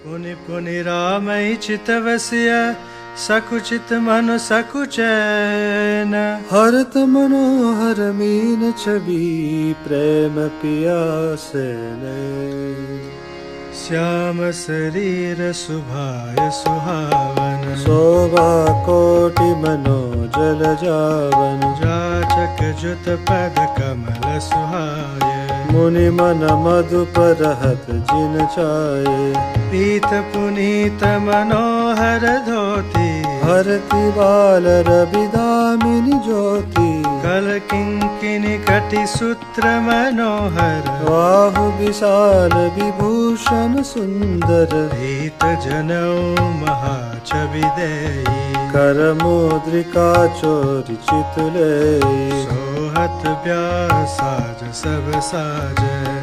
पुनि पुनि रामई चितवसिय सकुचित मनु सकुचैन। हरत मनोहर मीन छवि प्रेम पियासे नैन। श्याम शरीर सुभाय सुहावन शोभा कोटि मनोजल जावन। जाचक जुत पद कमल सुहाय मुनि मन मधुप रहत जिन छाये। पीत पुनीत मनोहर धोती हरति बाल रविदामिनी ज्योति। कल किंकिनी कटि सूत्र मनोहर बाहु विशाल विभूषण सुंदर। पीत जनऊ महाछवि देई कर मुद्रिका चोरी चितलेई। सोहत व्यासाज सब साज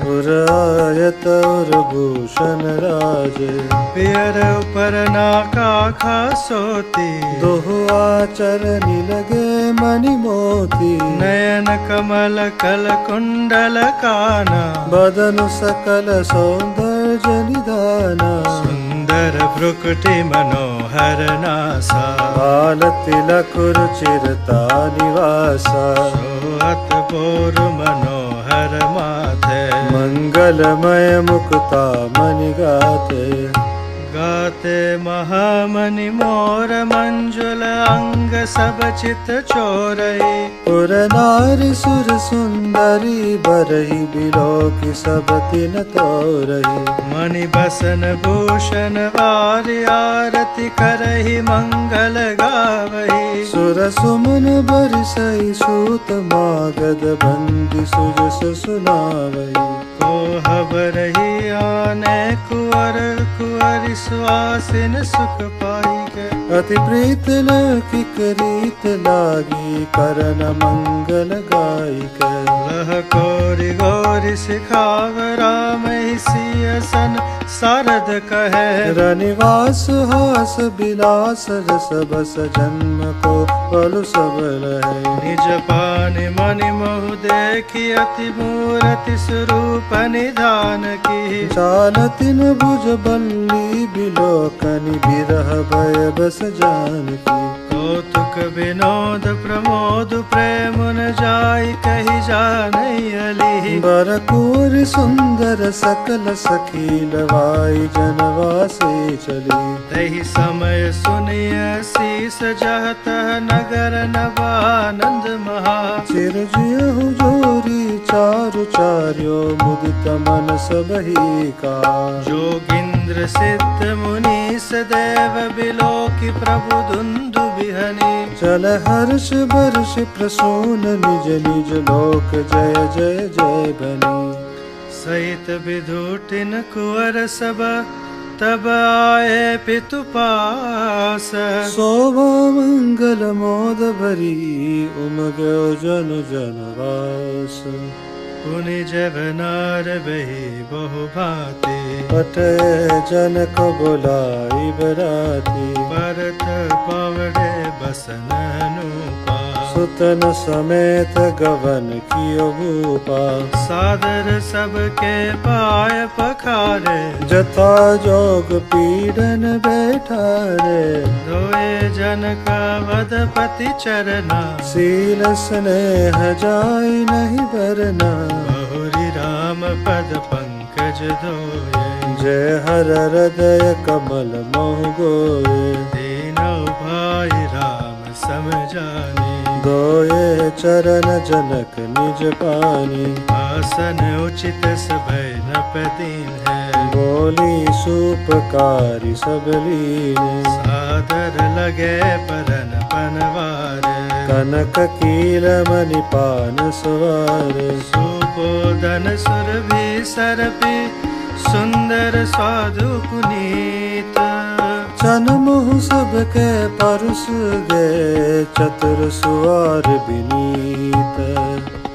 उर आयत उर भूषण राजे। पियर उपर नाका खासोती दोहु आचरनि लगे मणि मोती। नयन कमल कल कुंडल काना बदन सकल सौंदर्य निधाना। सुंदर भ्रुकुटि मनोहर नासा बाल तिलक रुचिरता निवासा। सोहत बोर मनोहर माथे मंगलमय मुकुता मणि गाते। गाते महामणि मोर मंजुल अंग सब चित चोरई। पुर नारी सुर सुंदरी बरही बिलोकी सब तिन तोरही। मणि बसन भूषण वारि आरती करहि मंगल गावही। सुर सुमन बरसई सूत मागध बंदी सुजस सुनावही। कोहबरहि आने कुंवर कुंवरि सुआसिन सुख पाई। अति प्रीत लौकी करीत लागी करन मंगल गायिक। लह कोरि गौरि सिखाव राम सिय सन सारद कहे। रनिवास हास बिलास रस बस जन्म को पलु सब लहे। निज पानि मणि मोहु देखि अति मूरति स्वरूप निधान की। चालतिन भुज बल्ली बिलोकनि बिरह भय बस जानकी। कौतुक विनोद प्रमोद प्रेम न जाय कहि जानई अली। बर कुंवर सुंदर सकल सखी लवाई जनवासे चली। तहि समय सुनिय शीस जहत नगर नवानंद महा। चिरजियहु जोरी चारु चार्यो मुदित मन सबही का। जोगिंद्र सिद्ध मुनीस देव बिलोकि प्रभु धुंधु बिहनी। चल हर्ष बर्ष प्रसून निज निज लोक जय जय जय बनी। सहित विधुटिन कुंवर सब तब आए पितु पास। शोभा मंगल मोद भरी उमगो जन जनवास। पुनि जवनार बही बहु भांति पटे जनक बुलाई बराती। परत पवड़े बसन अनुपा। सुतन समेत गवन कियो भूपा। सादर सबके पाय पखारे। जता जोग पीड़न बैठारे। धोए जनक वदपति चरना। सील स्नेह जाय नहीं बरना। बहुरी राम पद पंकज धोए। जय हर हृदय कमल मोह गोये। दीनौ भाई राम समझानी। दोये चरण जनक निज पानी। आसन उचित सभय नपदीन है। बोली सूपकारी सब लीने। सादर लगे परन पनवार। कनक कील मणि पान सवार। सुबोधन सुरभि सरपि सुंदर साधु पुनीत। चन मोह सबके परुस गे चतुर सुवार विनीत।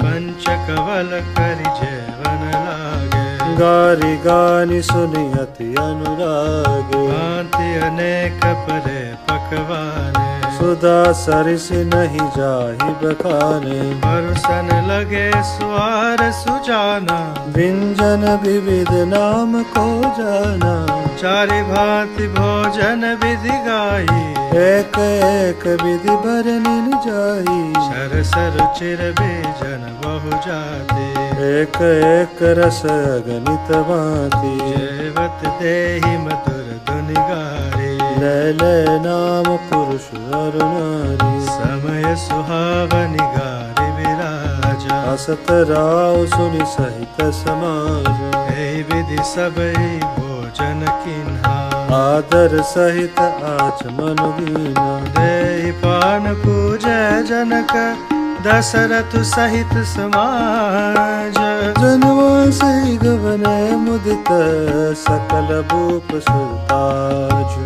पंचकवल करि जेवन लागे। गारी गानी सुनि अति अनुरागे। भांति अनेक परे पकवाने। सुधा सरिस नहीं जाहि बखाने। परुसन लगे सुआर सुजाना। व्यंजन विविध नाम को जाना। चारि भांति भोजन विधि गाई, एक एक विधि भरनिन जाई। सरस रुचिर व्यंजन बहु जाति, एक एक रस अगणित भांति। जेवत देहि मधुर धुनि गारी, लय नाम पुरुष नर नारी। समय सुहावनि गारी विराजा, असत राव सुनि सहित समाज। एहि विधि सबई भोजन किन्हा, आदर सहित आचमन दीना। देहि पान पूजय जनक, दशरथ सहित समाज। जनवासी गवने मुदित, सकल भूप सुरताज।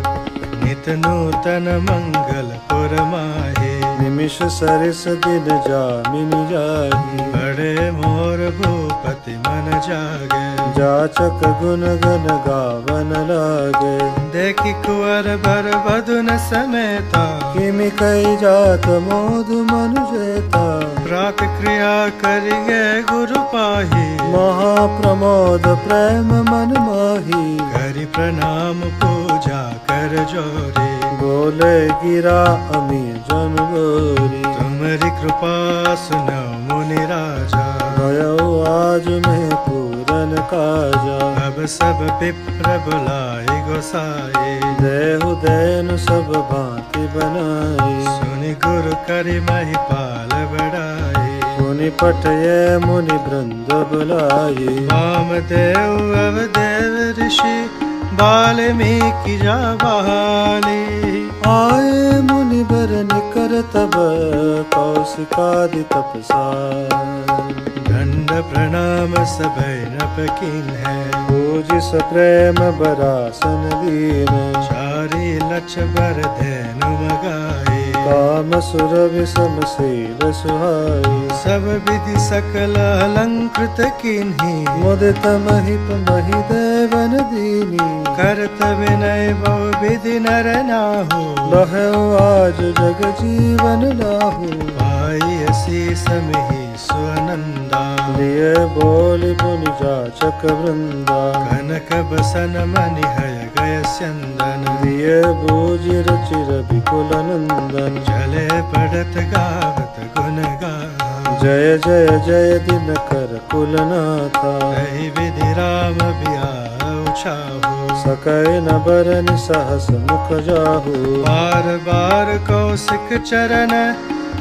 नित नूतन मंगल पुर माहे, निमिष सरिस दिन जामिनि जाहि। बड़े मोर भूपति मन जागे, जाचक गुण गन गावन लागे। देखि कुंवर बर बधुन समेता, किमि कई जात मोदु मनु जेता। प्रात क्रिया करिगे गुरु पाही, महाप्रमोद प्रेम मन माही। करि प्रणाम पूजा कर जोरी, बोले गिरा अमी जन गोरी। तुम्हारी कृपा सुनो मुनि राजा, भयो आज में पूरन काजा। अब सब विप्र बुलाए गोसाई, देहु देनु सब भांति बनाई। सुनि गुरु करि महिपाल बढ़ाई, मुनि पटये मुनि वृंद बुलाई। वामदेव अवदेव ऋषि, वाल्मीकि जाबाली। आए मुनि बर निकर तब, कौशिकादि तपसार। दंड प्रणाम सबय नप कीन्हे, पूजिस प्रेम बरासन दीन। चारि लक्ष बर धेनु मगाई, काम सुर विषम शील सुहाई। सब विधि सकल अलंकृत कीन्ही, मुदित महिप महि देवन दीनी। करत विनय बहु विधि नर नाहु, लहौ आज जग जीवन लाहू। पाई शीस मिहि सुअनंदा, लिए बोली पुनि जाचक वृंदा। कनक बसन मनि हय गय स्यंदन, दिए बूझि रुचिर विपुल नंदन। चले पढ़त गावत गुण गा, जय जय जय दिन कर कुलनाथा। तहि विधि राम बियाउ छाहु, सकै न बरनि सहस मुख जाहू। बार बार कौशिक चरण,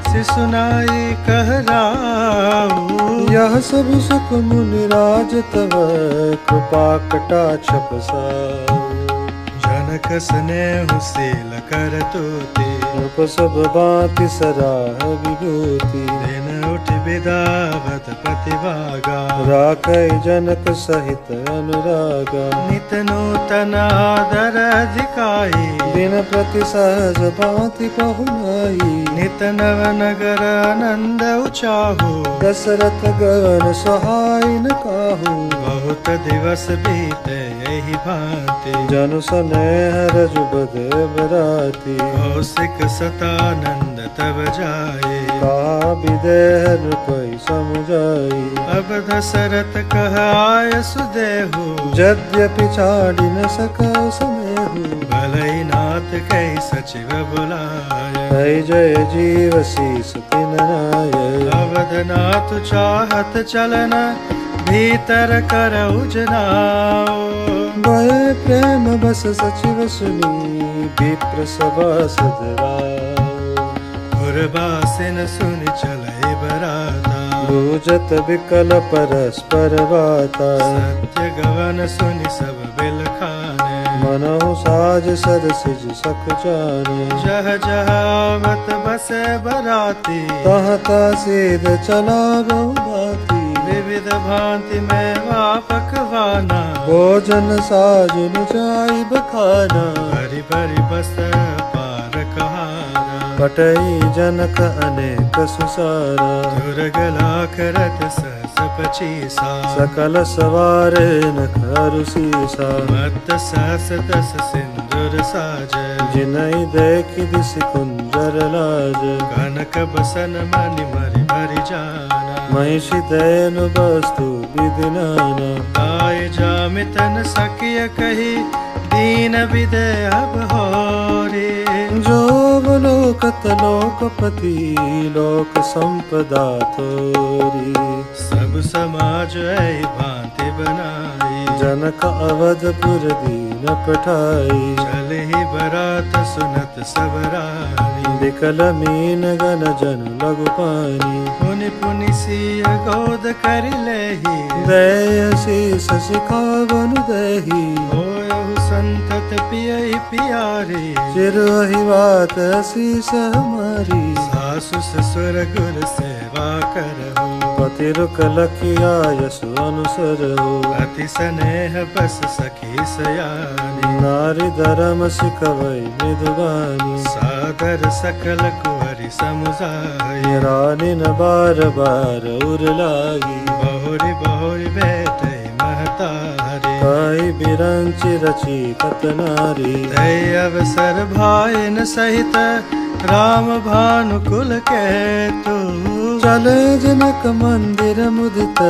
सिसुनाई कहराऊ। यह सब सुख मुनि राज तव, कृपा कटाक्ष पसाऊ। जनक स्नेह शील कर तूती, रूप सब भांति सराह विभूति। दिन उठ विदावत प्रतिभागा, राखै जनक सहित अनुरागा। नित नूतन आदर अधिकाई, दिन प्रति सहज भांति पहुनाई। नित नव नगर आनंद उचाहु, दशरथ गगन सहाय न काहू। बहुत दिवस बीते यही भांति, जनु स्नेह रजुबद बराती। कौशिक सतानंद तब जाए, कहा विदेह नृपै समुझाई। अब दशरथ कह आय सुदेहु, यद्यपि छाड़ि न सकौ समेहु। भलई नाथ कई सचिव बुलाय, जय जय जीव शीस तिन नाय। अवधनाथ चाहत चलन, भीतर कर उजनाओ। भय प्रेम बस सचिव सुनी, विप्र सभा सदराओ। पुरवासिन सुनि चलै बराता, दूजत विकल परस्पर बाता। सत्य गवन सुनि सब बिल खाने, मनहु साज सरसिज सख जाने। जह जह आवत बसे बराती, तह तह सीध चला बहुबाती। विविध भांति में पकवाना, भोजन साजुन जाई बखाना। भरी भरी बस पार कहारा, पटई जनक अनेक सुसारा। दुर्गला करत सहस पचीसा, सकल सवारे न खरु सीसा। मत सहस दस सिंदूर साज, जिनहि देखि दिसि कुंजर लाज। कनक बसन मनि मरि भरि जाना, महिषी दयनु वस्तु विधि नाना। आय जामितन सखिय कही, दीन कीन विदेह बहोरी। जो लोकत लोकपति लोक संपदा तोरी। सब समाज ऐ भांति बनाई, जनक अवधपुर दीन पठाई। चल ही बरात सुनत सब रानी, बिकल मीन गन जन लघु पानी। पुनि पुनि सिय गोद कर लेहि, दय शीस सिखावन दही। होयहु संतत पियहि प्यारे, चिरहि बात शीस हमारी। सासु ससुर गुर सेवा करहु, पति रुक लखिया यशु अनुसर हो। अति स्नेह बस सखी सयानी, नारी धर्म सिखवै मृदुवानी। सादर सकल कुंवरी समुझाई, रानी न बार बार उर लागी। बहुरी बहुरी बेटे महतारी, काई बिरंचि रची कत नारी। तय अवसर भाइन सहित राम भानुकुल केतु। चले जनक मंदिर मुदित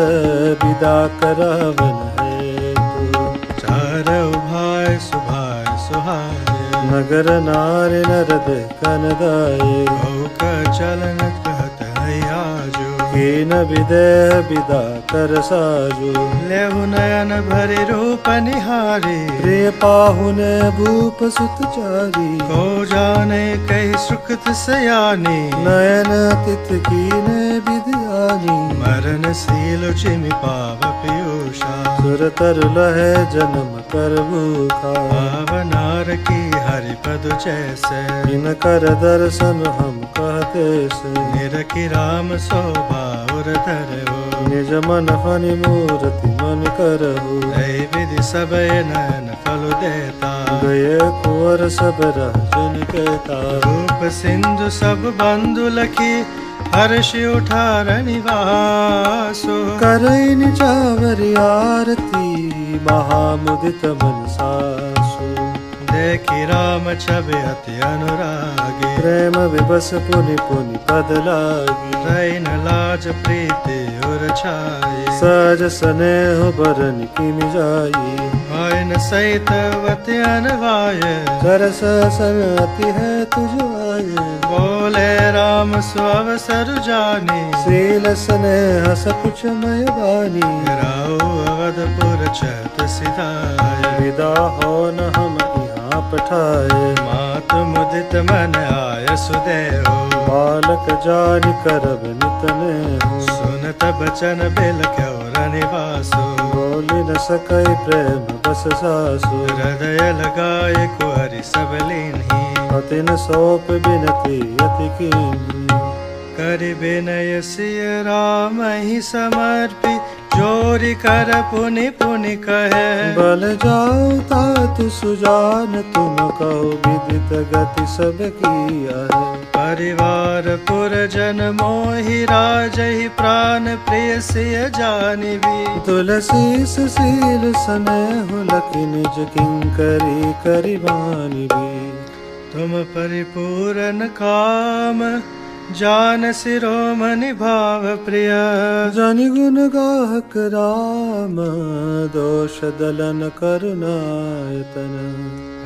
विदा करावन हेतु। चारौ भाई सुभाय सुहाय, नगर नारी नरद कनदाये। गौक चलन कहत है आजो, कीन विदेह विदा कर साजो। लेहु नयन भरि रूप निहारी, प्रिय पाहुने भूप सुत चारी। को जाने कही सुकृत सयानी, नयन तिथ कीने विद्यानी। मरण शील चिमि पाव पीयूषा, सुर तरु लहे जन्म कर भूखा। पावनार की हरि पद जैसे, इन कर दर्शन हम कहते से। निरखि राम शोभा उर धरहु, निज मन फनि मूर्ति मन करहु। ऐ विधि सब नयन फल देता, गए कुंवर सब राजन कहता। रूप सिंधु सब बंधु लखी, हर्ष उठार निवासो। करई निचावरी आरती महामुदित मन सासु। देखि राम छवि अति अनुरागी, प्रेम विवश पुनि पुनि पद लागी। रैन लाज प्रीति उर छाई, सहज स्नेह बरन किमि जाई। आयन सहित वति अनवाय, सरस सन अति है तुझ आये। बोले राम सुअवसर जानी, शील स्नेह सकुच मय बानी। राउ अवधपुर चत सिधाय, विदा हो न हम यहाँ पठाए। मात मुदित मन आय सुदेव, बालक जानि करब नितने हो। सुनत बचन बिलख्यो रनिवासो, बोली न सकई प्रेम बस सासु। हृदय लगाए कुहरि सब लीन्ही, पति न सौंप बिनती अति कीन्ही। कर विनय सिय राम ही समर्पी, जोरि कर पुनि पुनि कहे। बल जाऊ तातु सुजान तुम कहो विदित गति सब किया है। परिवार पुरजन मोहि राजहि, प्राण प्रिय सिय जानिबी। तुलसी सुशील स्नेह लखि निज किंकरी करि बानिबी। तुम परिपूरन काम, जान शिरोमणि भाव प्रिय। जनि गुण गाहक राम, दोष दलन करुणायतन।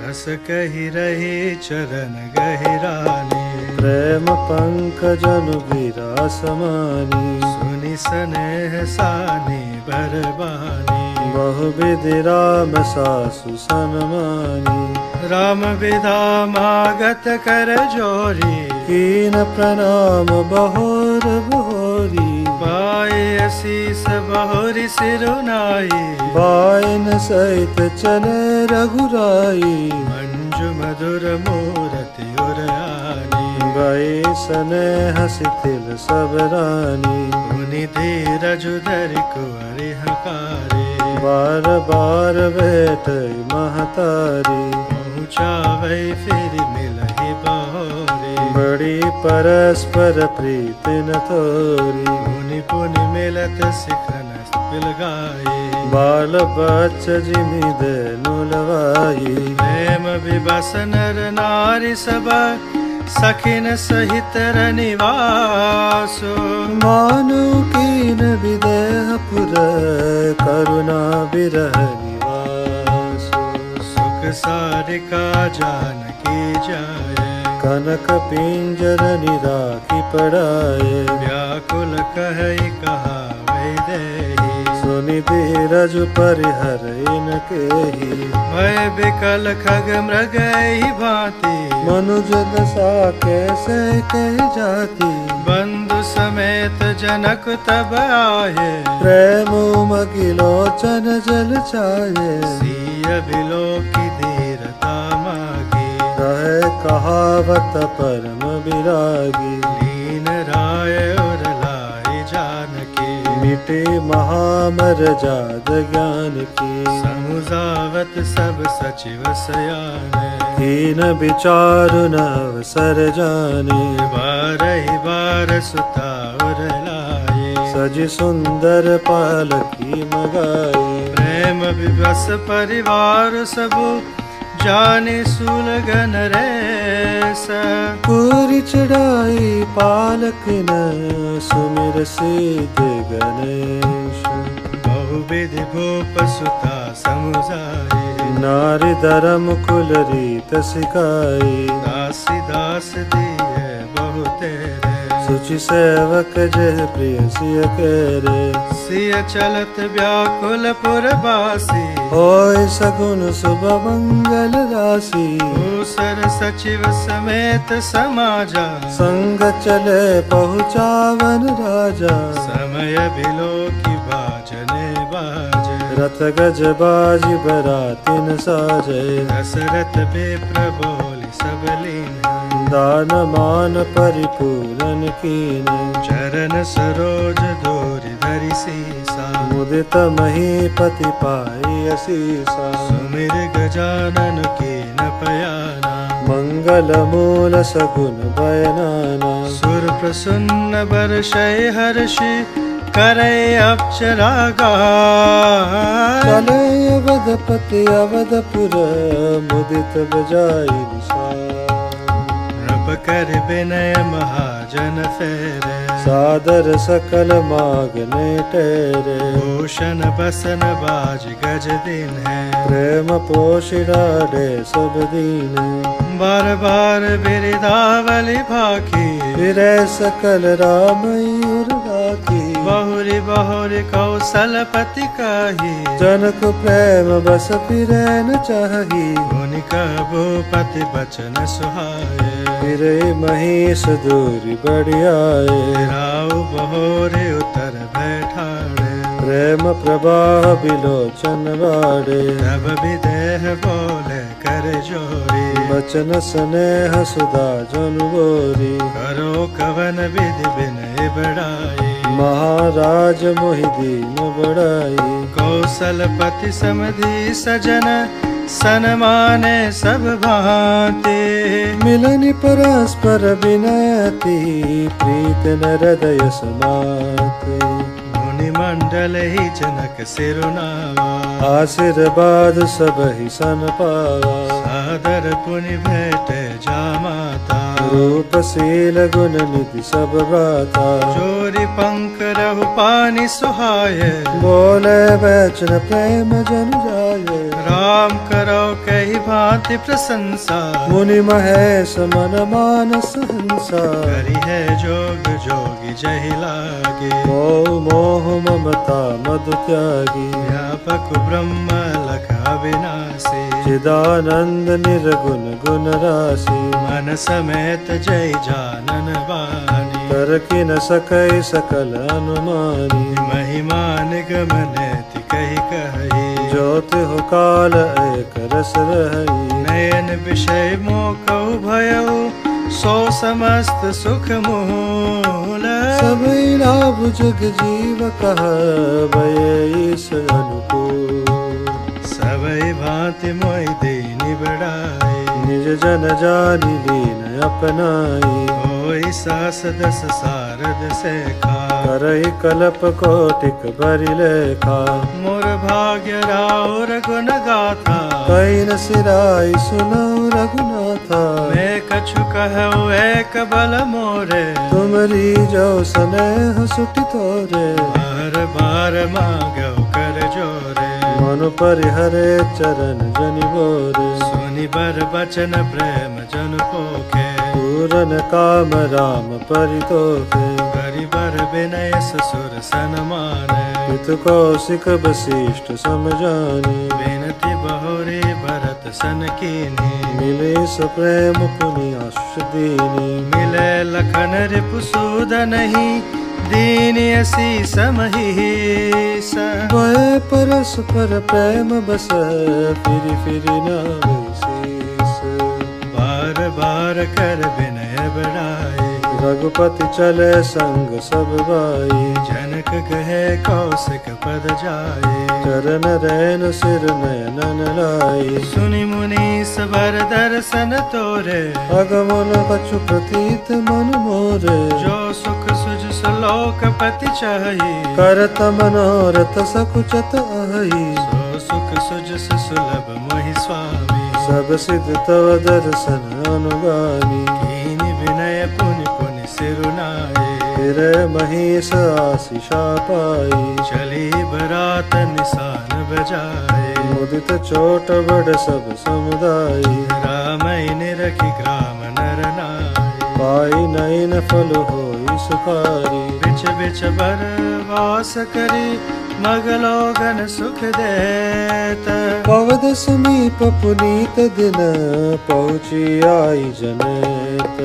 हस कहि रही चरण गहिरानी, प्रेम पंकजनु गिरा समानी। सुनि स्नेह सानी बरबानी, बहुविधि राम सासु सन्मानी। राम विधा मागत कर जोरी, कीन प्रणाम बहोर बहोरी। पाय शीस बहुरी सिरुनाई, बायन सहित चले रघुराई। मंजु मधुर मूरति उरयानी, गए स्नेह शिथिल सब रानी। मुनि धीरज धरि कुंवरि हकारी, बार बार भेट महतारी। पहुँचावै फिर मिलहि बहोरी, बड़ी परस्पर प्रीति न थोरी। मुनि पुनि मिलत सिखन पिलगाई, बाल बच्च जिमि देनु लवाई। प्रेम विवश नर नारी सब, सखिन सहित रनिवासो। मानु कीन विदेह पुर, करुणा बिरह निवासो। सुख सारिका जानकी जाए, कनक पिंजर निराखी पड़ाए, व्याकुल कहई कहा वैदेही, सुनि धीरज परिहर इनके ही, भय विकल खग मृगई भांति, मनुज दशा कैसे कह जाती, बंधु समेत जनक तब आये, प्रेम मगिलोचन जल छाये, सिय बिलो की धीरता मागी, कहे कहावत परम विरागी, लीन राय और लाई जानकी, मिटे महामर जाद ज्ञान की, समुझावत सब सचिव सयाने, हीन विचारु न अवसर जाने, बारहि बार सुता और लाए, सज सुंदर पालकी मगाई, प्रेम विवश परिवार सबो, जाने सुलगन रेस, पूरी चढ़ाई पालक न सुमिर सिद्ध गणेश, बहुविधि भूप सुता समुझाए, नारी धर्म कुल रीत सिखाई, दासी दास दिए बहु तेरे, सुचि सेवक जय प्रिय सिय केरे, सिय चलत व्याकुल पुरवासी, होय सगुन शुभ मंगल राशि, दूसर सचिव समेत समाजा, संग चले पहुँचावन राजा, समय बिलो की बाजने बाजे, रथ गज बाजी बरातिन साजे, दशरथ विप्र बोली सब लीन, दान मान परिपूरन कीने, चरण सरोज धोरि धरि सीसा, मुदित महीपति पाई असीसा, सुमिर गजानन की न पयाना, मंगल मूल सगुन बयनाना, सुर प्रसन्न बरषय हर्षि, करे अप्सरा गान, चले अवधपति अवधपुर, मुदित बजाई निशान, रब कर विनय महाजन फेरे, सादर सकल मागने टेरे, भूषण बसन बाज गज दिन है, प्रेम पोषिडाडे सब दीन, बार बार बिरदावली भाखी, फिरे सकल रामयूर राखी, बहुरी बहुरी कौशलपति काही, जनक प्रेम बस फिरे न चाही, मुनि भूपति बचन सुहाए, फिरे महेश दूरी बढ़ियाए, राव बहोरे उतर बैठाड़े, प्रेम प्रवाह बिलोचन बाड़े, तब विदेह बोले कर जोरी, बचन स्नेह सुधा जन बोरी, करो कवन विधि विनय बढ़ाई, महाराज मोहिदीन बढ़ाई, कौशलपति समधि सजन, सन्माने सब भांति, मिलनि परस्पर विनयति, प्रीत न हृदय समाति, मुनि मंडल ही जनक सिरुनावा, आशीर्वाद सब ही सन पावा, सादर पुनि भेटे जामाता, रूप शील गुण निधि सब बाता, चोरी पंख रहु पानी सुहाये, बोले वचन प्रेम जन जाये, राम करो कही भांति प्रशंसा, मुनि महेश मन मानस हंसा, करी है जोग जोगी जहि लागे, मोह मोह ममता मधु त्यागी, व्यापक ब्रह्म लख अविनाशी, चिदानंद निर्गुण गुण राशि, मन समेत जय जानन वाणी, कर कि न सकै सकल अनुमानी, महिमा निगम नेति कही कही, ज्योति हो काल एक रस रही, नयन विषय मोकौ भयउ, सो समस्त सुख मूल, सब लाभ जग जीव कह ईश अनुकूल, सबई भांति मोहि दीनि बढ़ाई, निज जन जानि लीन अपनाई, होई सास दस सारद से खा, करहि कल्प कोटिक भरि लेखा, मोर भाग्य राउर गुण गाथा, कई न सिराई सुनऊ रघुनाथा, मैं कछु कहु एक बल मोरे, तुमरी जो स्नेह सुटि तोरे, बार बार मांगो कर जोरे, मनु परिहरे चरण जनि बोरे सुनि बर बचन प्रेम जन पोखे पूरन काम राम परितोखे बर विनय ससुर सन्माने हित कौशिक वशिष्ठ समझाने विनति बहुरी भरत सन कीनी मिले सुप्रेम पुनि आशु दीनी मिले लखन रिपुसूदन ही दीन असी समहीस वह परस्पर प्रेम बस फिरि फिरि न शीस बार बार कर विनय बढ़ाए रघुपति चले संग सब भाई जनक कहे कौशिक पद जाए चरण रैन सिर नयन लाई सुनि मुनि सबर दर्शन तोरे अगमन कछु प्रतीत मन मोरे जो सुख सुज सुलोकपति चाही करत मनोरथ सकुचत अहि सो सुख सुज सुलभ मोहि स्वामी सब सिद्ध तव दर्शन अनुगामी कीनि विनय पुनि पुनि सिरुनाए फिर महेश आशीषा पाई चली बरात निशान बजाए मुदित चोट बड़ सब समुदाय रामई निरखि ग्राम नर नाय पाई नयन फल होई सुखारी बिच बिच बर वास करी मगलोगन सुख देत पवद समीप पुनीत दिन पहुँची आई जनेत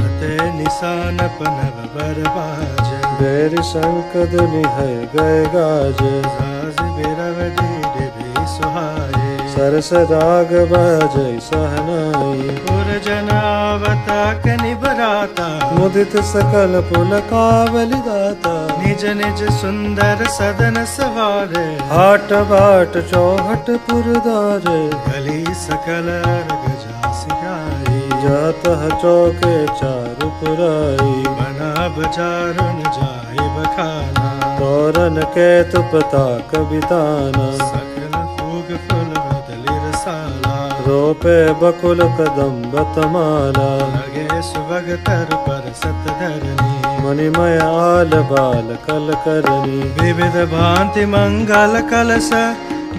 अते निशान पनव बर बाज बैर शंख धुनि है गए गाज साज बिरव डीड भी सुहाए सरस राग बाजै सहनाई पुरजन आवता कनि बराता मुदित सकल पुलकावली दाता निज निज सुंदर सदन सवारे हाट बाट चौहट पुरदारे गली सकल अर्घ जासि गाई जात चौके चारु पुराई बना बजारुन जाय बखाना तोरन के तुपता कबिताना सकल फूग फूल बदली रसाला रोपे बकुल कदम्ब तमाला लगे सुभग तर पर सत धरनी मणिमय आल बाल कल करनी विविध भांति मंगल कलश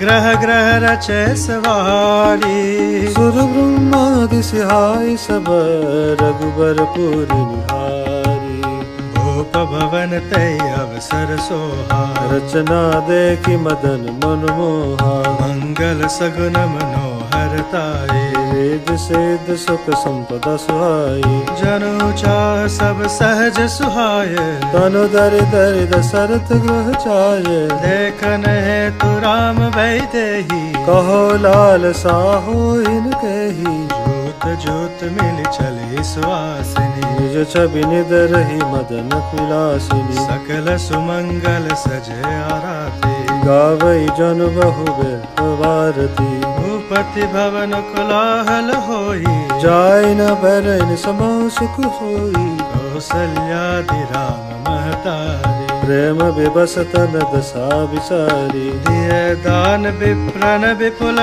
ग्रह ग्रह रचे सवारी सुर ब्रह्मादि सिहाय सब रघुबर पुरी निहारी भूप भवन तय अवसर सोहा रचना देखी मदन मनमोहा मंगल सगुन मनोहरताए वेद सिद्ध सुख संपदा सुहाई जनु चाह सब सहज सुहाय तनु दरि दरि दशरथ गृह चाये देखन है तु राम वैदेही कहो लाल साहो इनके ही जोत जोत मिल चले सुवासिनी निज छवि निदरहि मदन विलासिनी सकल सुमंगल सजे आराते गावई जन बहु भारती भूपति भवन कोलाहल होई जाय न बरन समो सुख होई कौसल्यादि राम महतारी प्रेम विबस तन दशा विचारी दिय दान विप्रन विपुल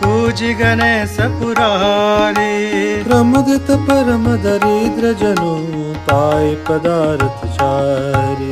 पूजि गणेश पुरारी प्रमुदित परम दरिद्र जनु पाय पदार्थ चारी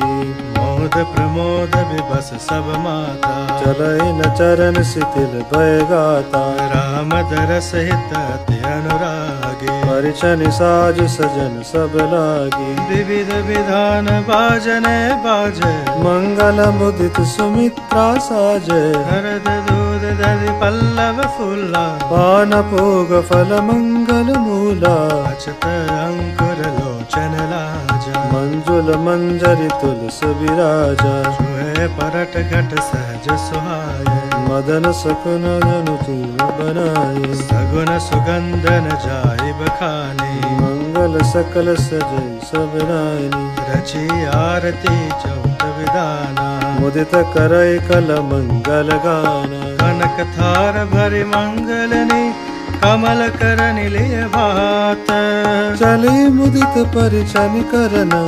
मोद प्रमोद विबस सब माता चलय न चरण शिथिल भय गाता राम दरस हित अति अनुरागी परिछन साज सजन सब लागी विविध विधान बाजने बाजे मंगल मुदित सुमित्रा साजे हरद दूध दधि पल्लव फूला पान भोग फल मंगल मूला अचत अंकुर लोचन लाजा मंजुल मंजरी तुलस विराजा छुए परट घट सहज सुहाए मदन सकुन जनु तीर बनाई सगुन सुगंधन जाय बखानी मंगल सकल सजय सब रानी रची आरती चौथ विदाना मुदित करय कल मंगल गाना कनक थार भरि मंगलनी कमल करन लिय भात चली मुदित परिछन करना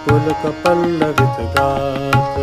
पुलक पल्लवित गात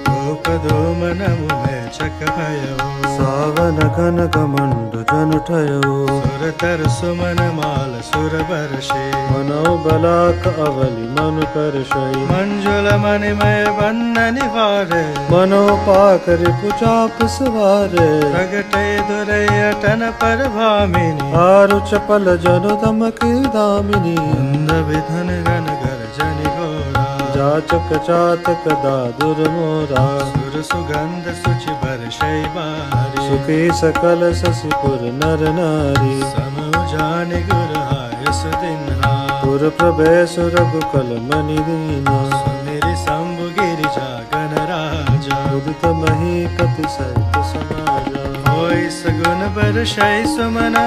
धूप धूम नमु में चक भयो सावन घन घमंड जन ठयो सुर तर सुमन माल सुर बरसे मनो बलाक अवलि मन करशई मंजुल मणिमय बन्न निवारे मनो पाकर पुचाप सवारे प्रगटे दुरयटन पर भामिनी आरु चपल जनु दमक दामिनी अंध विधन गण गर्जन घोरा जाचक चातक दादुर मोरा सुर सुगंध सुचि बरसै बारी सुखी सकल शशिपुर नर नारी समु जानि गुर आयस दिन्हा पुर प्रवेश रघुकुल मनि दीना सुमिरि शंभु गिरिजा गणराजा उदित महीपति सहित समाजा होय सगुन बरसै सुमन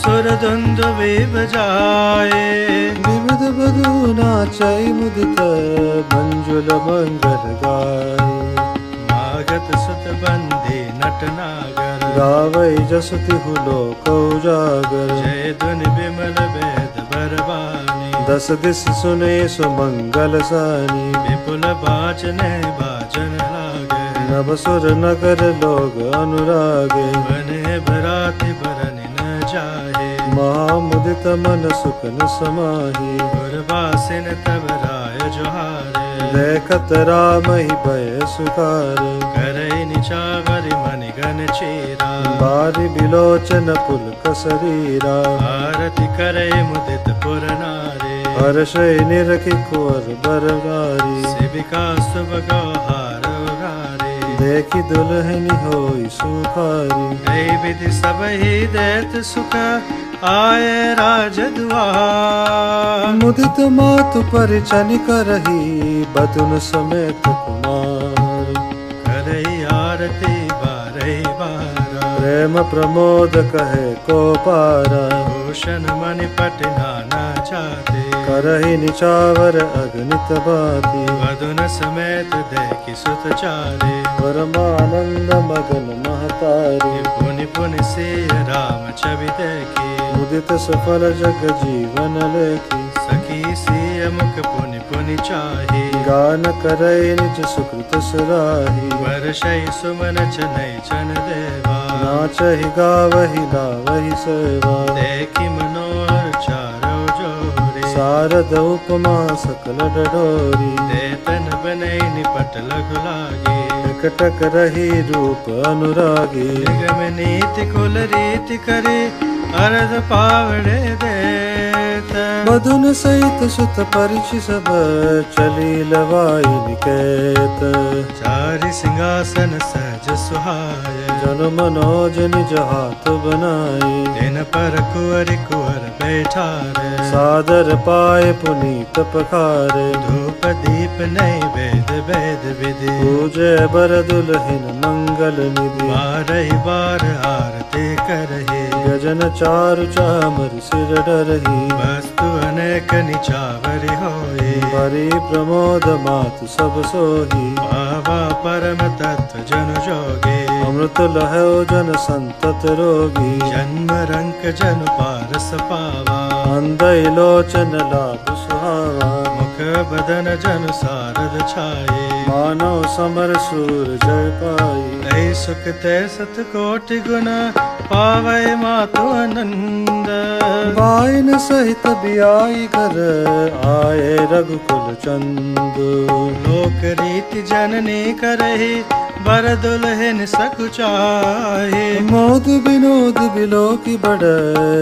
सुर दुंदुभि बजाए विविध बधु नाचै मुदित मंजुल मंगल गाय मागत सुत बंदी नट नागर गावै जसु तिहु लोक उजागर जय धुन विमल वेद बरबानी दस दिस सुने सुमंगल सानी विपुल बाजने बाजन लागे नभ सुर नगर लोग अनुरागे बने बराति बरनि न जाहे महामुदित मन सुखन समाही गुरबासिन तब राय जोहारे देखत राम ही भय सुखारे करई निचावरि मनि गण चेरा बारी बिलोचन पुलक शरीरा आरति करई मुदित पुर नारे हर्षै निरखि कुंवर बरगारी शिविका सुबह हार उगारे देखि दुल्हनि होई सुखारी ऐ विधि सब ही दैत सुख आए राज दुआर मुदित मातु परिचन करही बदुन समेत कुमार करई आरती बारई बारा प्रेम प्रमोद कहे को पारा भूषण मणि पट नाना चाते करही निचावर अगणित बाती वदुन समेत देखि सुत चारे परमानंद मगन महतारी पुनि पुनि सिय राम छवि देखी मुदित सफल जग जीवन लेखी सखी सिय मुख पुनि पुनि चाही गान करई निज सुकृत सुराही वर्षै सुमन छनै छन देवा नाचहि गावहि लावहि सेवा देखि मनोहर चारो जोरे शारद उपमा सकल डडोरी देतन बनई निपट लघु लागे टक रही रूप अनुरागी निगम नीति कुल रीति करे अरद पावड़े देत मधुन सहित सुत परिचि सब चली लवाई निकेत चारि सिंहासन सहज सुहाय जन मनोज निज हाथ बनाई दिन पर कुंवर कुंवर बैठारे सादर पाए पुनीत पखारे धूप दीप नैवेद्य वेद विधि पूजे बर दुल्हिन मंगल निधि बारहि बार आरती करहि गजन चारु चामर सिर डरही वस्तु अनेक निचावरि होए बरी प्रमोद मातु सब सोही बाबा परम तत्व जन जोगे अमृत लहयो जन संतत रोगी जन्म रंक जन पारस पावा अंधई लोचन लाभ सुहावा मुख बदन जन सारद छाये मानव समर सूर जय पाई ऐ सुख ते सत कोटि गुण पावै मातु आनंद बाइन सहित बियाई घर आए रघुकुल चंद लोक रीति जननी करहि बर दुल्हन सकुचाहे मोद विनोद बिलो की बड़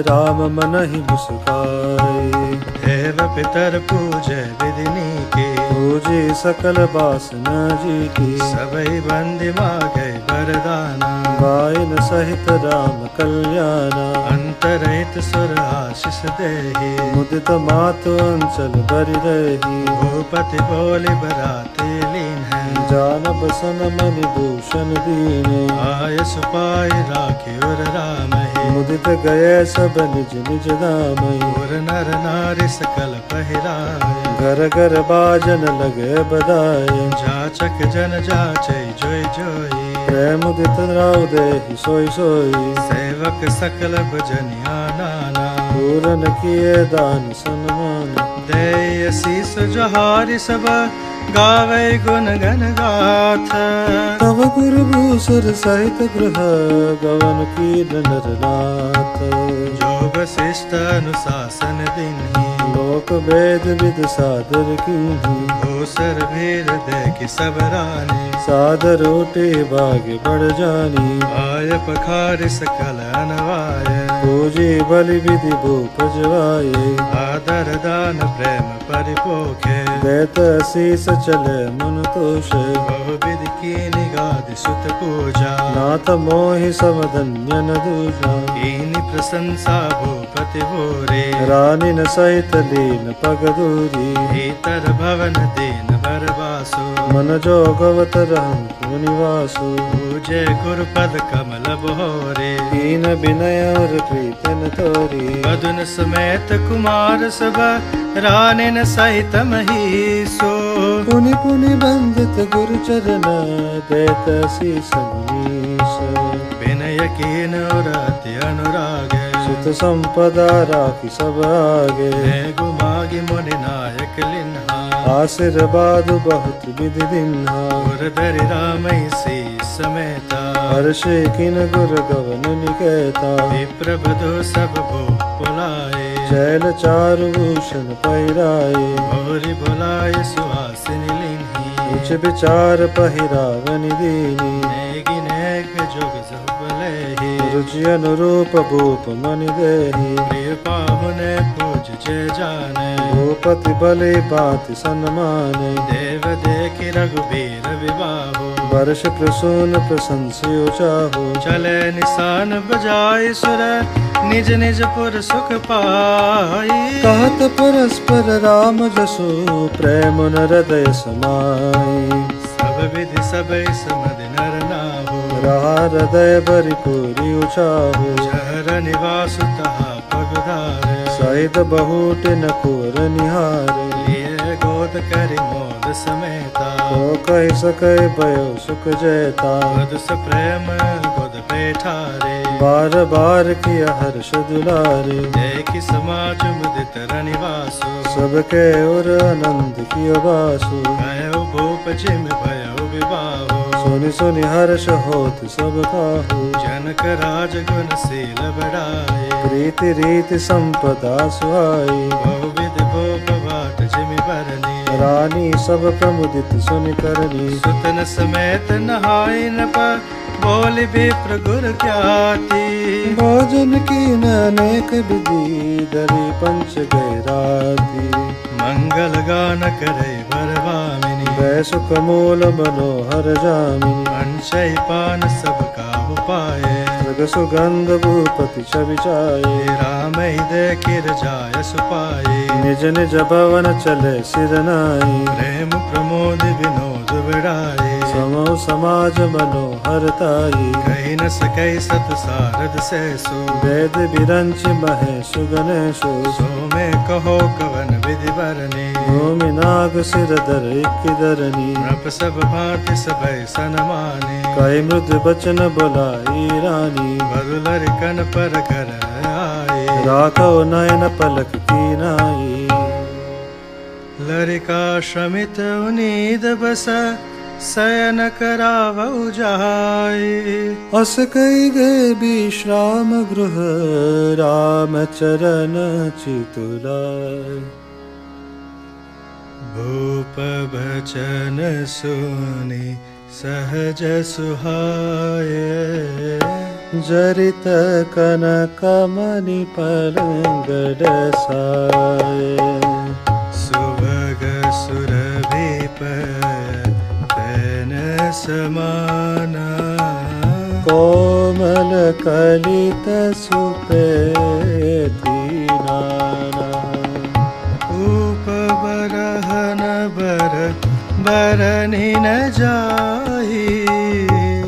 राम मन ही मुस्काए देव पितर पूजय विधिनी के पूजी सकल बासना जी की सबई बंदी मांगे वरदाना गायन सहित राम कल्याणा अंतरहित सुर आशीष देहि मुदित मातु अंचल बरि रही भूपति बोली बराते लीन है जानब सन मणि भूषण दीने आयस पाय राखे उर राम है मुदित गए सब निज निज धाम उर नर नारी सकल पहिराय घर घर बाजन लगे बधाए जाचक जन जाचे जोई जोई प्रेम मुदित राव देहि सोई सोई सेवक सकल भजनिया नाना पूरन किए दान सन्मान दे शीस जोहारि सब गावै गुण गण गाथ। तव गुरु भूसुर सहित गृह गवन कीन नरनाथ। जो वशिष्ठ अनुशासन दिन्हि लोक वेद विद सादर कीन्हि। भूसर भीर देखि सब रानी सादर ओटे भाग्य बढ़ जानी। आय पखार सकल अनवाय पूजे बलि विधि भूप जवाये। आदर दान प्रेम परिपोखे दैत शीस चले मन तोष। बहुविध की निगाद सुत पूजा नाथ मोहि समधन्य न दूजा। कीनि प्रशंसा भूपति भोरे रानी न सहित लीन पग दूरी। भीतर भवन दीन बरवासो मन जोगवत रहु निवासु। पूजे गुरुपद कमल बहोरे कीन विनय और प्रीतन तोरी। मधुन समेत कुमार सब रानिन सहित महीसो। पुनि पुनि बंदित गुरु चरण देत शीस मुनीस। विनय कीन और अति अनुराग सुत संपदा राखी सब आगे। गुमागी मुनि नायक लिन्हा आशीर्वाद बहुत विधि दिन्हा। गुरधरि रामई सी समेता हर्ष किन गुर गवन निकेता। विप्रबधु सब भो बुलाए शैल चारु भूषण पैराए। भोरि बुलाए सुहासिनी लिन्ही उच्च विचार पहिरावन दीनी। नेगि नेग जुग सब लेहि रुचि अनुरूप भूप मनि देहि। प्रिय पाहुने पूज जे जाने भूपति बलि बाति सन्माने। देव देखि रघुबीर विवाहो वर्ष प्रसून प्रशंसियो चाहो। चले निशान बजाय सुर निज निज पुर सुख पाई। कहत परस्पर राम जसु प्रेम न हृदय समाई। सब विधि सबई समधि नर नाहु रहा हृदय भरिपूरी उचाहो। शहर निवास तहा पगधारे सहित बहुत न कोर निहारे। लिए गोद करि मोद समेता तो कहि सकै भयो सुख जैता। मधुस प्रेम गोद बैठारे बार बार किया हर्ष दुलारे। देखि समाज मुदित रनिवासु सबके और आनंद कियो बासु। भयो भूप जिम भयो विवाहो सुनि सुनि हर्ष होत सब काहू। जनक राज गुण शील बढ़ाए प्रीति रीति संपदा सुहाई। बहुविध भूप बाट जिमि बरनी रानी सब प्रमुदित सुनि करनी। सुतन समेत नहाय न पर बोल विप्र गुर ख्याति। भोजन की अनेक विधि धरि पंच गए राती। मंगल गान करे वरवामिनी बैसुख मूल मनोहर जामिनी। पंचई पान सब काहु पाए मृग सुगंध भूपति छवि चाये। राम देखिर जाय सुपाए निज निज भवन चले सिर नाई। प्रेम प्रमोद विनोद विड़ाए समो समाज मनोहर ताई। कही न सकै सत सारद सैसो वेद विरंच महेश गणेशु। सो में कहो कवन विधि बरने भूमि नाग सिर धर इक धरनी। नृप सब भांति सभै सनमाने कई मृद बचन बोलाई रानी। बरुलर कन पर कर आए राखो नयन पलक की नाई। लरिका श्रमित उनीद बस शयन करावउ जाय। अस कई गए विश्राम गृह राम चरण चितुलाय। भूप बचन सुनि सहज सुहाए। जरित कनक मणि पलंग डसाए। सुभग सुरभि पैन समाना कोमल कलित सुपेति नाना। ऊप बरहन बर बरनि न जाहि।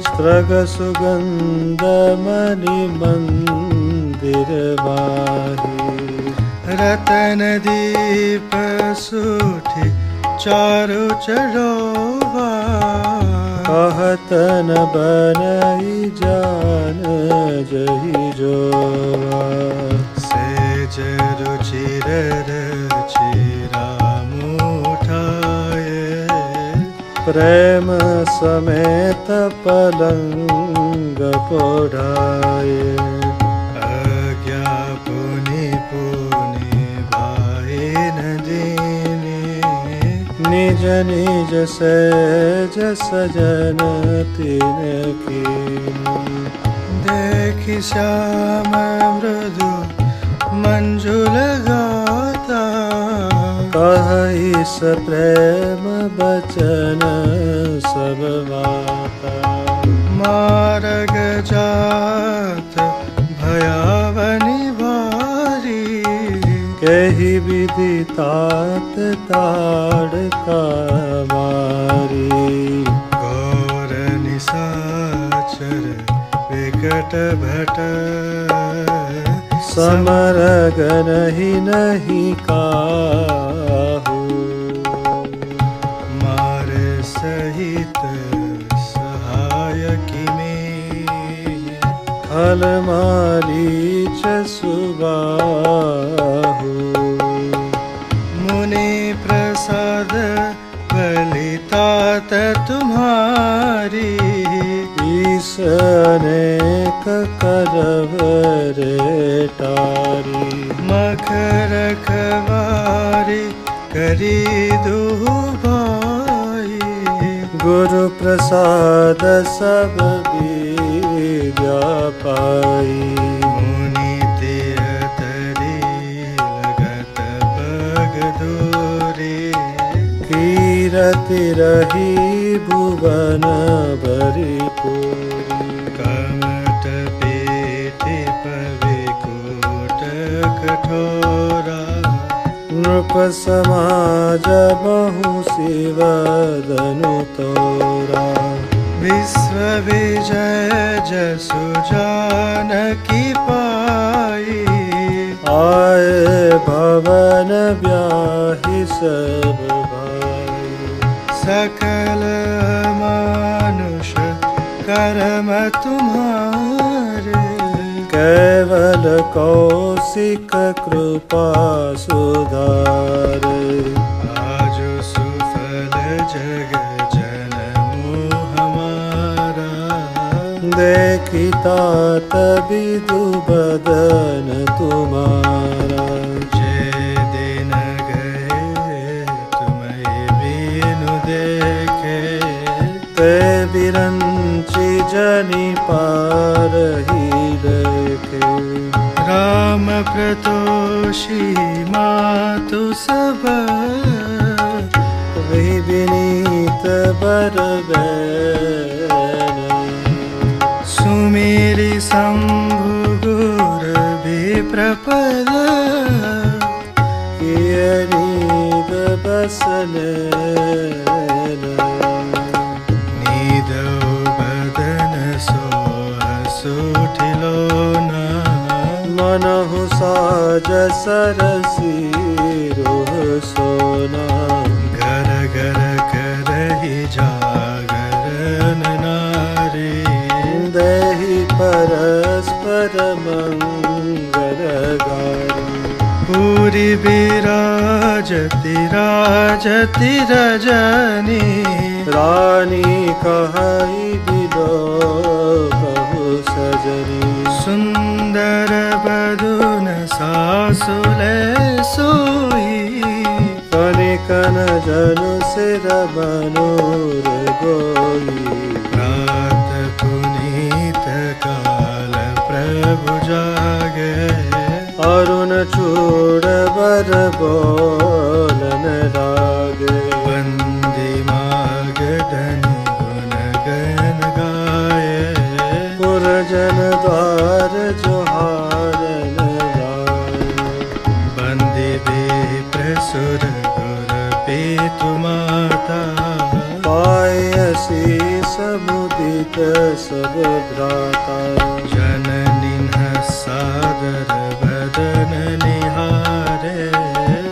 स्त्रग सुगंध मणि मंदिर माही। रतन दीप सूठि चारु चढ़ोवा। कहत न बनई जान जहि जोवा। सेज रुचिर रचि राम उठाए प्रेम समेत पलंग पोढ़ाए। आज्ञा पुनि पुनि भाए न दीने, निज निज सहज सजन तिन कीनी। देखि श्याम मृदु मंजुल गाता, कहि स प्रेम बचन सब बाता। मार्ग जात भयावनि भारी, कहि विधि तात ताड़का मारी। घोर निशाचर विकट भट, समरग नहीं काहू। मार सहित सहायकी में, फल मारीच सुबाहु। मुनि प्रसाद बलितात तुम्हारी, ईस अनेक करवर टारी। मखर खवारी करी दुभाई, गुरु प्रसाद सब विद्या पाई। मुनि तियतरी लगत पग दूरी, कीरति रही भुवन भरिपूरी। कमट पेटि पविकुट कठोरा, नृप समाज बहु शिवदनु तोरा। विश्व विजय जसु जानकी पाई, आए भवन ब्याहि सब भाई। सकल मानुष कर्म तुम्हारे, केवल कौशिक कृपा सुधारे। आजु सुफल जग जनमु हमारा, देखी तात विदु बदन तुम्हारा। जय दिन गए तुम्हें बीनु देखे, ते बिरंची जनि पार ही रखे। राम प्रतोषी मातु सब, विनीत बर बैन। सुमेरि शंभु गुर विप्रपद, नीद बसन। नीदौ बदन सोहसुठिलोना, मनहु साज सरसी रोह सोना। घर घर करहि जागरण नारी, देहि परस्पर मंगल गारी। पूरी विराजति राजति रजनी, रानी कहई बिलो कहु सजनी। सुंदर बदुन सासुले सोई, कनिकन जनु सिर मनोर गोई। रात पुनीत काल प्रभु जागे, अरुण चूड़ बर बोलन लागे। वंदे मागधन गुण गन गाए, पुरजन द्वार जोहारन लाए। बंदे विप्रसुर गुर पेतु माता, पायसी समुदित सब भ्राता। जननी सादर बदन निहारे,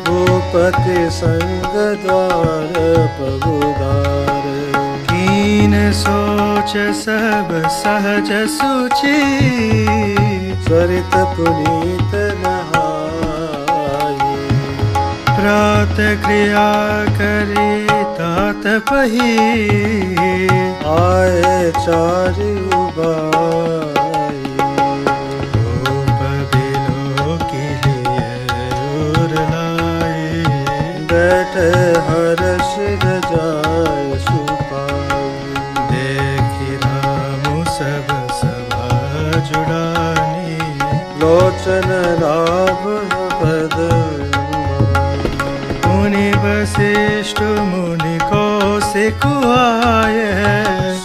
भूपति संग द्वार पगुदार। कीन सोच सब सहज सुचि, सरित पुनीत नहाई। प्रात क्रिया करी तात पही आए चारि उबाई भूप बिलो के लिए उर लाए बैठे हर्ष जाय सुपाई देखी राम सब सभा जुड़ानी लोचन लाभ पद मुनि वशिष्ठ मुनि कौशिक आए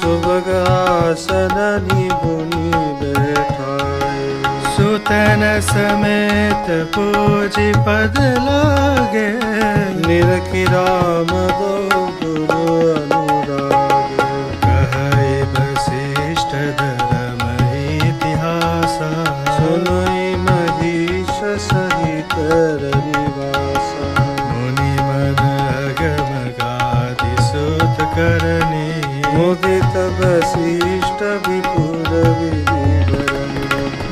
सुभगासन निभुनि बैठाए सुतन समेत पूजी पद लागे निरखि राम दो गुरु अनुराग कहै वशिष्ठ धर्म इतिहासा सुनुई महिष सहित रविवासा मुनि मन अगम गादि सुत करनी मुदित वशिष्ठ विपुर विधि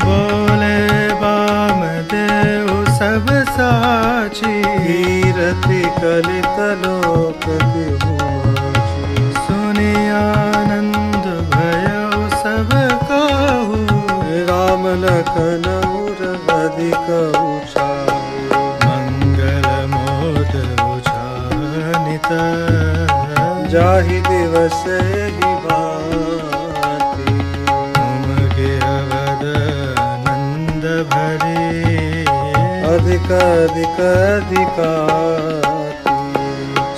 बोले वामदेव सब साची कीरति कलित लोक किहुमाची सुनि आनंद भयो सब काहू राम लखन उर अधिक उछाए मंगल मोद उछानित जाहि दिवस भांति उमगे अवद नंद भरे अधिक अधिक अधिकाति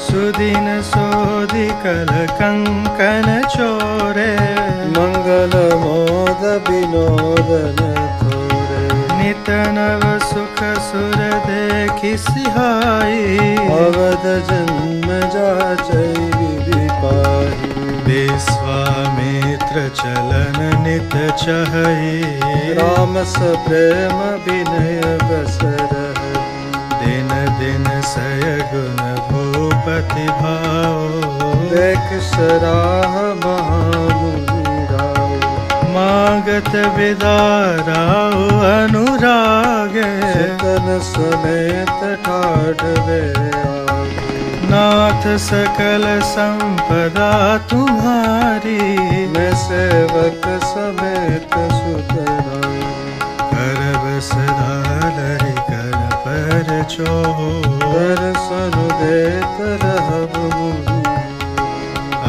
सुदिन सोधि कल कंकन चोरे मंगल मोद विनोदन थोरे नित नव सुख सुर देखि सिहाई अवध जन्म जाचै विधि पाहि विश्वामित्र चलन नित चहई राम स प्रेम विनय बस रहि दिन दिन सय गुण भूपति भाओ देख सराह महामुनि राव मागत विदाराओ अनुरागे सुतन समेत ठाढ़वे आगे नाथ सकल संपदा तुम्हारी मैं सेवक समेत सुतराई करब सदा लरि कर पर चोहो दर्शन देत रहब मुनि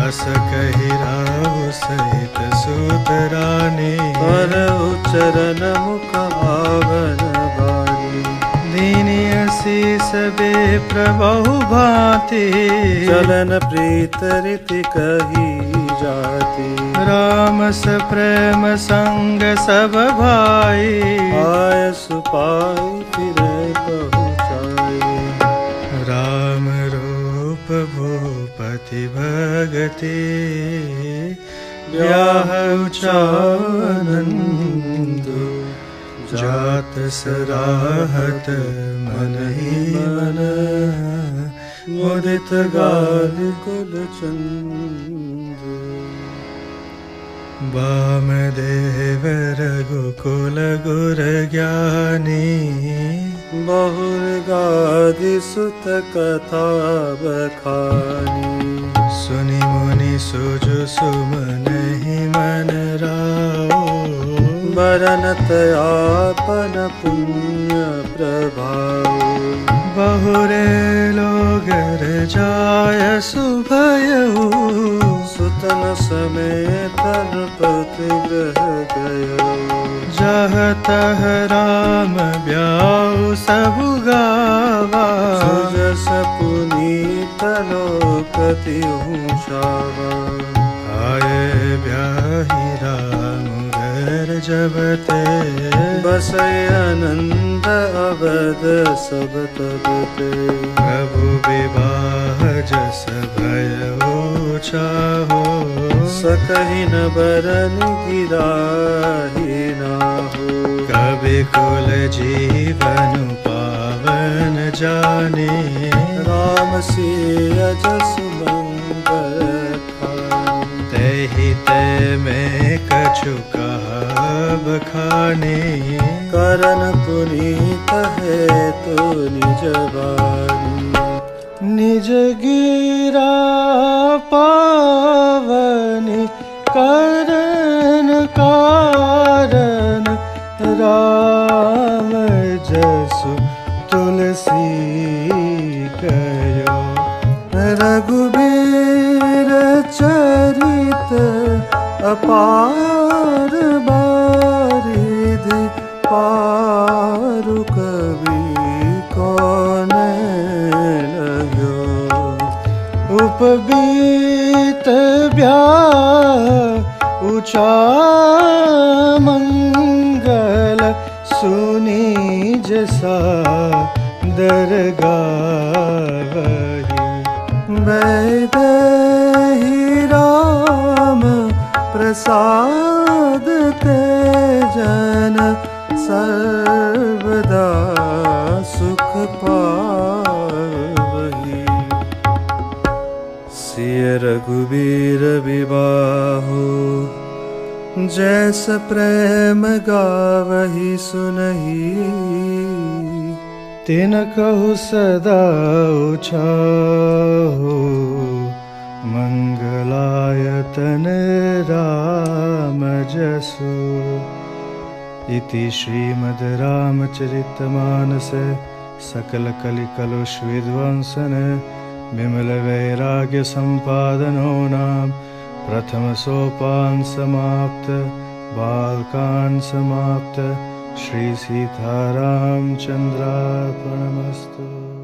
अस कहि राहु सहित सुत रानी करहु चरण मुख आवन बानी दीनि असीस विप्र बहु भांति चलन प्रीत रीति कही जाति राम स प्रेम संग सब भाई आय सुपाई फिरे पहुँचाई राम रूप भूपति भगति ब्याह उचानंदु जात सराहत मन ही मन मुदित गाल कुल चंदु वामदेव रघुकुल गुर ज्ञानी बहुर गादि सुत कथा बखानी सुनि मुनि सुजु सुमन ही मन राओ बरनत आपन पुण्य प्रभाव बहुरे लोगर जाय सुभयऊ सुतन समेत नृपति ग्रह गयो जह तह राम ब्याऊ सब गावा सुजस पुनीत लोकति ऊंचावा आए ब्याही राम घर जबते बसै आनंद अवध सब तबते प्रभु विवाह जस भयो चाहो सकहि न बरन गिराहि नाहो कवि कुल जीवन पावन जाने राम सिय जस मंगल खानी तहि ते में कछु कहब खाने करन पुनीत है तो निज बानी निज गिरा पावनी करन कारण राम जसु तुलसी कयो। रघुबीर चरित अपार बारिधि पारु कवि कौन लग्यो। उपबीत ब्याह ऊंचा मंगल सुनी जसा दरगावही। वैदेही राम प्रसाद तेजन सर्वदा सुख पावही। सिय रघुबीर विबाहु जैस प्रेम गावही सुनही। तिन कहु सदा उछाहु मंगलायतन राम जसु। इति श्रीमद् रामचरितमानस सकल कलिकलुष विध्वंसन विमल वैराग्य संपादनो नाम प्रथम सोपान समाप्त। बालकांड समाप्त। श्री सीतारामचंद्रार्पणमस्तु।